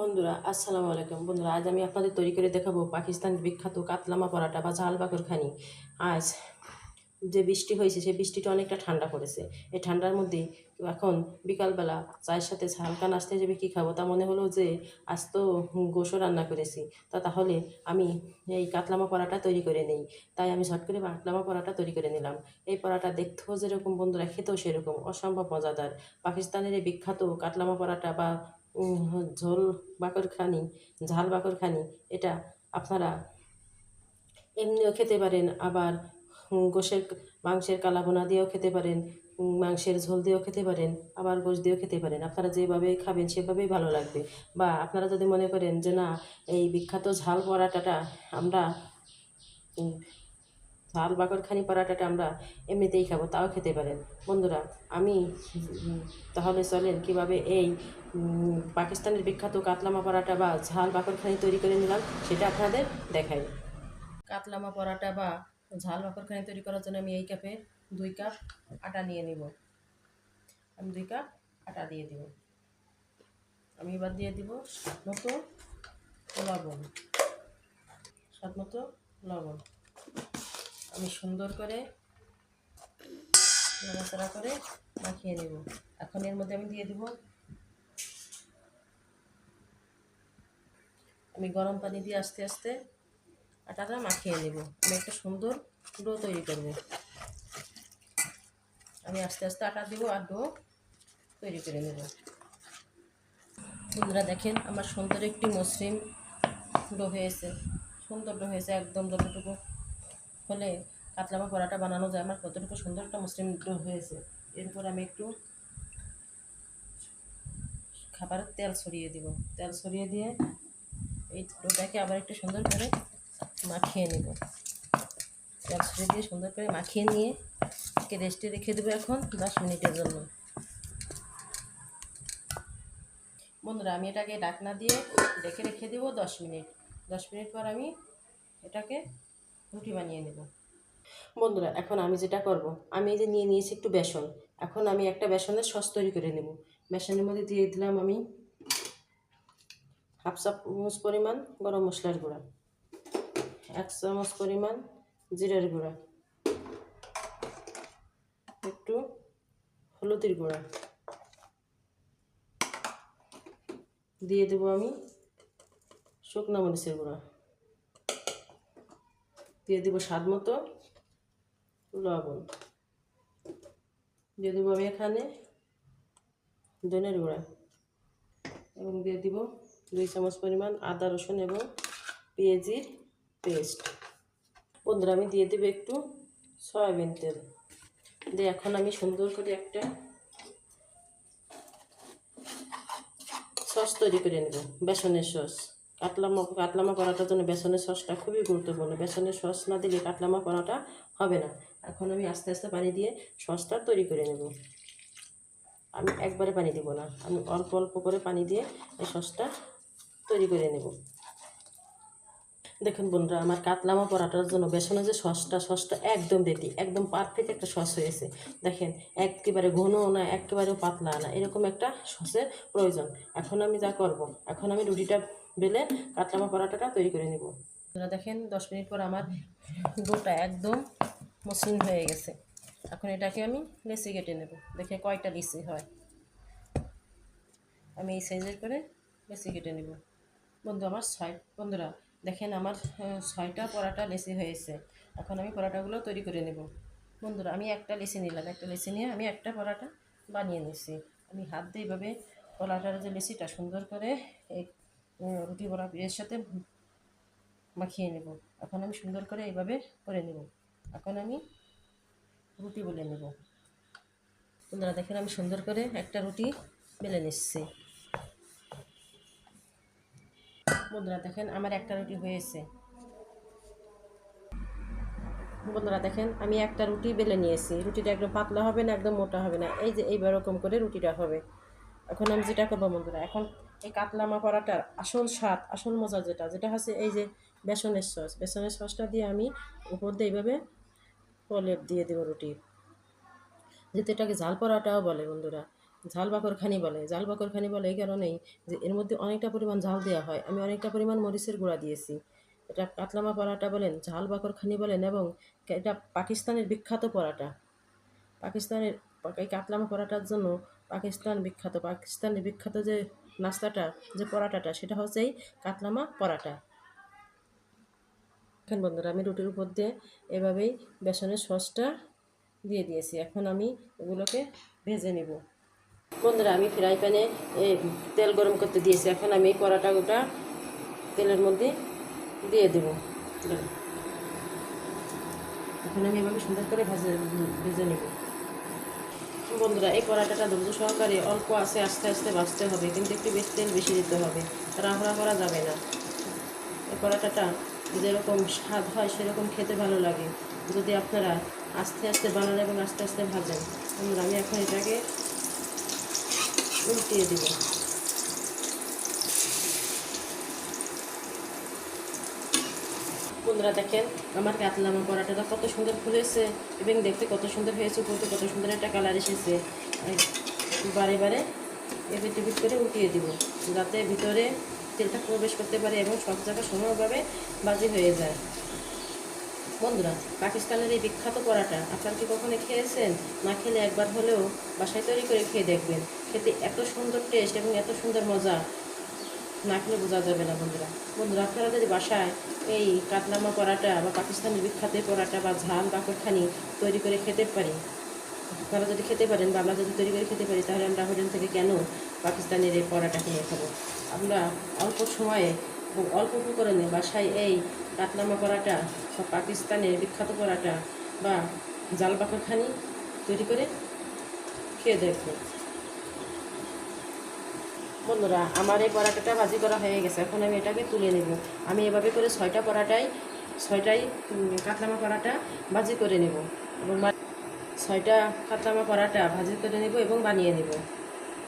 বন্ধুরা আসসালামু আলাইকুম। বন্ধুরা আজ আমি আপনাদের তৈরি করে দেখাবো পাকিস্তানের বিখ্যাত কাতলামা পরাটা বা ঝাল বাকরখানি। আজ যে বৃষ্টি হয়েছে সেই বৃষ্টিটা অনেকটা ঠান্ডা পড়েছে। এই ঠান্ডার মধ্যে এখন বিকালবেলা চায়ের সাথে হালকা নাস্তা হিসেবে কী খাবো তা মনে হলো যে আজ তো গোশো রান্না করেছি, তাহলে আমি এই কাতলামা পরাটা তৈরি করে নেই। তাই আমি ঝট করে কাতলামা পরাটা তৈরি করে নিলাম। এই পরাটা দেখতেও যেরকম বন্ধুরা খেতেও সেরকম অসম্ভব মজাদার। পাকিস্তানের এই বিখ্যাত কাতলামা পরাটা বা ঝোল বাকরখানি, ঝাল বাকরখানি, এটা আপনারা এমনিও খেতে পারেন, আবার গোশের মাংসের কালাভুনা দিয়েও খেতে পারেন, মাংসের ঝোল দিয়েও খেতে পারেন, আবার গোশ দিয়েও খেতে পারেন। আপনারা যেভাবে খাবেন সেভাবেই ভালো লাগবে। বা আপনারা যদি মনে করেন যে না, এই বিখ্যাত ঝাল পরাটাটা আমরা ঝাল বাকরখানি পরাটাটা আমরা এমনিতেই খাবো, তাও খেতে পারেন। বন্ধুরা আমি তাহলে চলেন কীভাবে এই পাকিস্তানের বিখ্যাত কাতলামা পরাটা বা ঝাল বাকরখানি তৈরি করে নিলাম সেটা আপনাদের দেখাই। কাতলামা পরাটা বা ঝাল বাকরখানি তৈরি করার জন্য আমি এই কাপে 2 কাপ আটা নিয়ে নিব। আমি 2 কাপ আটা দিয়ে দিব। আমি এবার দিয়ে দিব লবণ, স্বাদ মতো লবণ। আমি সুন্দর করে নাড়াচাড়া করে মাখিয়ে নেব। এখন এর মধ্যে আমি দিয়ে দিব, আমি গরম পানি দিয়ে আস্তে আস্তে আটাটা মাখিয়ে নেব। আমি একটা সুন্দর ডো তৈরি করব। আমি আস্তে আস্তে আটা দিব আর ডো তৈরি করে নেব। বন্ধুরা দেখেন আমার সুন্দর একটি মসৃণ ডো হয়েছে, সুন্দর ডো হয়েছে। একদম যতটুকু হলে কাতলামা পরাটা বানানো যায় আমার ততটুকু সুন্দর একটা মসৃণ ডো হয়েছে। এর উপর আমি একটু খাবারের তেল ছড়িয়ে দিব। তেল ছড়িয়ে দিয়ে এই ডোটাকে আবার একটু সুন্দর করে মাখিয়ে নেব। তেল ছড়িয়ে দিয়ে সুন্দর করে মাখিয়ে নিয়ে একে রেস্টে রেখে দেবো এখন 10 মিনিটের জন্য। বন্ধুরা আমি এটাকে ঢাকনা দিয়ে রেখে দেবো 10 মিনিট। 10 মিনিট পর আমি এটাকে রুটি বানিয়ে নেব। বন্ধুরা এখন আমি যেটা করব, আমি এই যে নিয়ে নিয়েছি একটু বেসন। এখন আমি একটা বেসনের সস তৈরি করে নেব। বেসনের মধ্যে দিয়ে দিলাম আমি হাফ চামচ পরিমাণ গরম মশলার গুঁড়া, 1 চামচ পরিমাণ জিরার গুঁড়া, একটু হলুদের গুঁড়া দিয়ে দেবো, আমি শুকনো মরিচের গুঁড়া দিয়ে দেবো, স্বাদ মতো লবণ দিয়ে দেবো, আমি এখানে ধনের গুঁড়া এবং দিয়ে দিব 2 চামচ পরিমাণ আদা রসুন এবং পেঁয়াজির পেস্ট। বন্ধুরা আমি দিয়ে দেবো একটু সয়াবিন তেল দিয়ে এখন আমি সুন্দর করে একটা সস তৈরি করে নেব, বেসনের সস। কাতলামা পরাটার জন্য বেসনের সসটা খুবই গুরুত্বপূর্ণ। বেসনের সস না দিলে কাতলামা পরাটা হবে না। এখন আমি আস্তে আস্তে পানি দিয়ে সসটা তৈরি করে নেব। আমি একবারে পানি দেব না, আমি অল্প অল্প করে পানি দিয়ে এই সসটা তৈরি করে নেব। দেখুন বন্ধুরা আমার কাতলামা পরাটার জন্য বেসনের যে সসটা একদম রেডি, একদম পারফেক্ট একটা সস হয়েছে। দেখেন একেবারে ঘনও না একেবারেও পাতলা না, এরকম একটা সসের প্রয়োজন। এখন আমি যা করব, এখন আমি রুটিটা বেলে কাতলামা পরাটাটা তৈরি করে নেব। দেখেন 10 মিনিট পর আমার ডোটা একদম মসৃণ হয়ে গেছে। এখন এটাকে আমি লেচি কেটে নেব। দেখে কয়টা লেচি হয়, আমি এই সাইজের করে লেচি কেটে নেব। বন্ধুরা দেখেন আমার 6টা পরাটা লেচি হয়েছে। এখন আমি পরাটাগুলো তৈরি করে নেব। বন্ধুরা আমি একটা লেচি নিলাম, একটা লেচি নিয়ে আমি একটা পরাটা বানিয়ে নিচ্ছি। আমি হাত দিয়ে এইভাবে পরাটার যে লেচিটা সুন্দর করে এই রুটি বড়া এর সাথে মাখিয়ে নেব। এখন আমি সুন্দর করে এইভাবে করে নেব। এখন আমি রুটি বেলে নেব। বন্ধুরা দেখেন আমি সুন্দর করে একটা রুটি বেলে নিচ্ছি। বন্ধুরা দেখেন আমার একটা রুটি হয়েছে। বন্ধুরা দেখেন আমি একটা রুটি বেলে নিয়েছি। রুটিটা একদম পাতলা হবে না, একদম মোটা হবে না, এই যে এইবার এরকম করে রুটিটা হবে। এখন আমি যেটা করবো বন্ধুরা, এখন এই কাতলামা পরাটার আসল স্বাদ, আসল মজা যেটা হচ্ছে এই যে বেসনের সসটা দিয়ে আমি উপর দিয়ে এইভাবে প্রলেপ দিয়ে দেবো রুটির, যেহেতু এটাকে ঝাল পরাটাও বলে বন্ধুরা। ঝাল বাকরখানি বলে। ঝাল বাকরখানি বলে এই কারণেই যে এর মধ্যে অনেকটা পরিমাণ ঝাল দেওয়া হয়। আমি অনেকটা পরিমাণ মরিচের গুঁড়া দিয়েছি। এটা কাতলামা পরাটা বলেন, ঝাল বাকরখানি বলেন, এবং এটা পাকিস্তানের বিখ্যাত পরাটা। পাকিস্তানের এই কাতলামা পরাটার জন্য পাকিস্তান বিখ্যাত। পাকিস্তানের বিখ্যাত যে নাস্তাটা, যে পরাটাটা, সেটা হচ্ছে এই কাতলামা পরাটা। এখন বন্ধুরা আমি রুটির উপর দিয়ে এভাবেই বেসনের সসটা দিয়ে দিয়েছি। এখন আমি এগুলোকে ভেজে নিব। বন্ধুরা আমি ফ্রাই প্যানে তেল গরম করতে দিয়েছি। এখন আমি এই পরাটাগুলো তেলের মধ্যে দিয়ে দেব। এখন আমি এভাবে সুন্দর করে ভেজে নেব। বন্ধুরা এই পরাটাটা ধৈর্য সহকারে অল্প আছে আস্তে আস্তে ভাজতে হবে, কিন্তু একটু বেশি তেল বেশি দিতে হবে, রান্না করা যাবে না। এই পরাটাটা যেরকম স্বাদ হয় সেরকম খেতে ভালো লাগে যদি আপনারা আস্তে আস্তে বানান এবং আস্তে আস্তে ভাজেন। বন্ধুরা আমি এখন এটাকে উল্টিয়ে দেব। বন্ধুরা দেখেন আমার কাতলামা পরাটাটা কত সুন্দর ফুলেছে এবং দেখতে কত সুন্দর হয়েছে, উপরতে কত সুন্দর একটা কালার এসেছে। বারে বারে এপিট টিপিট করে উঠিয়ে দিব যাতে ভিতরে তেলটা প্রবেশ করতে পারে এবং সব জায়গা সমানভাবে বাজি হয়ে যায়। বন্ধুরা পাকিস্তানের এই বিখ্যাত পরাটা আপনারা কি কখনো খেয়েছেন? না খেলে একবার হলেও বাসায় তৈরি করে খেয়ে দেখবেন। খেতে এত সুন্দর টেস্ট এবং এত সুন্দর মজা, না খেলে বোঝা যাবে না। বন্ধুরা বন্ধুরা আপনারা যদি বাসায় এই কাতলামা পরাটা বা পাকিস্তানের বিখ্যাত পরাটা বা ঝাল বাকরখানি তৈরি করে খেতে পারি, আপনারা যদি খেতে পারেন বা আমরা যদি তৈরি করে খেতে পারি, তাহলে আমরা হোটেল থেকে কেন পাকিস্তানের এই পরাটা কিনে খাবো? আমরা অল্প সময়ে এবং অল্প উপকরণে বাসায় এই কাতলামা পরাটা বা পাকিস্তানের বিখ্যাত পরাটা বা জাল বাকরখানি তৈরি করে খেয়ে দেখবো। বন্ধুরা আমার এই পরাটাটা ভাজি করা হয়ে গেছে। এখন আমি এটাকে তুলে নেব। আমি এভাবে করে ছয়টাই কাতলামা পরাটা ভাজি করে নেব এবং 6টা কাতলামা পরাটা ভাজি করে নেব এবং বানিয়ে নেব।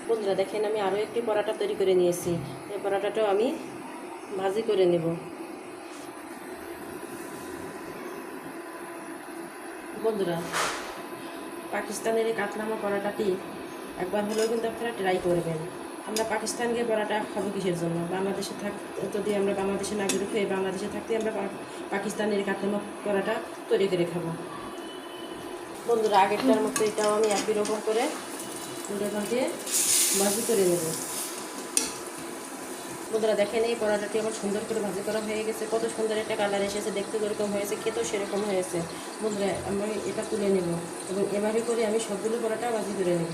বন্ধুরা দেখেন আমি আরও একটি পরাটা তৈরি করে নিয়েছি। এই পরাটাটাও আমি ভাজি করে নেব। বন্ধুরা পাকিস্তানের এই কাতলামা পরাটাটি একবার হলেও কিন্তু আপনারা ট্রাই করবেন। আমরা পাকিস্তানকে পরাটা খাবো কিসের জন্য? বাংলাদেশে যদি আমরা বাংলাদেশের নাগরিক হয়ে বাংলাদেশে থাকতে আমরা পাকিস্তানের কাতলামা পরাটা তৈরি করে খাবো। বন্ধুরা আগেরটার মতো এটাও আমি একই রকম করে দিয়ে ভাজি করে নেব। বন্ধুরা দেখেন এই পরাটাটি আমার সুন্দর করে ভাজি করা হয়ে গেছে। কত সুন্দর একটা কালার এসেছে, দেখতে যেরকম হয়েছে খেতেও সেরকম হয়েছে। বন্ধুরা আমি এটা তুলে নেব এবং এভাবে করে আমি সবগুলো পরাটা ভাজি করে নেব।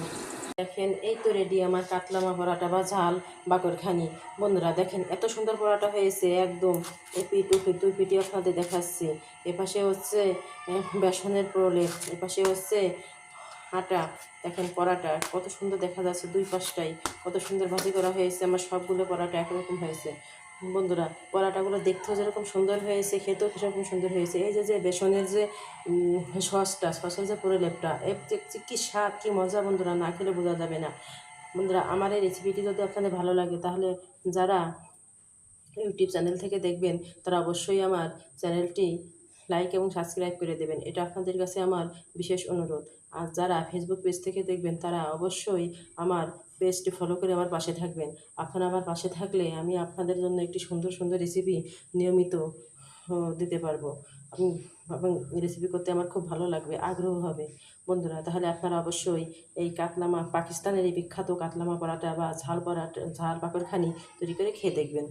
দেখেন এই তো রেডি আমার কাতলামা পরাটা বা ঝাল বাকরখানি। বন্ধুরা দেখেন এত সুন্দর পরাটা হয়েছে, একদম এপিট ওপিট দুই পিটি আপনাদের দেখাচ্ছি। এপাশে হচ্ছে বেসনের প্রলেপ, এপাশে হচ্ছে আটা। দেখেন পরাটা কত সুন্দর দেখা যাচ্ছে, দুই পাশটাই কত সুন্দর ভাজি করা হয়েছে। আমার সবগুলো পরাটা একরকম হয়েছে। বন্ধুরা পরাটাগুলো দেখতেও যেরকম সুন্দর হয়েছে, খেতেও সেরকম সুন্দর হয়েছে। এই যে বেসনের যে সসের যে প্রলেপটা, এর যে কী স্বাদ, কী মজা, বন্ধুরা না খেলে বোঝা যাবে না। বন্ধুরা আমার এই রেসিপিটি যদি আপনাদের ভালো লাগে, তাহলে যারা ইউটিউব চ্যানেল থেকে দেখবেন তারা অবশ্যই আমার চ্যানেলটি লাইক এবং সাবস্ক্রাইব করে দেবেন। এটা আপনাদের কাছে আমার বিশেষ অনুরোধ। আর যারা ফেসবুক পেজ থেকে দেখবেন তারা অবশ্যই আমার পেজটি ফলো করে আমার পাশে থাকবেন। আপনারা আমার পাশে থাকলে আমি আপনাদের জন্য একটি সুন্দর সুন্দর রেসিপি নিয়মিত দিতে পারবো। এবং রেসিপি করতে আমার খুব ভালো লাগবে, আগ্রহ হবে। বন্ধুরা তাহলে আপনারা অবশ্যই এই পাকিস্তানের এই বিখ্যাত কাতলামা পরাটা বা ঝাল পাকড়খানি তৈরি করে খেয়ে দেখবেন।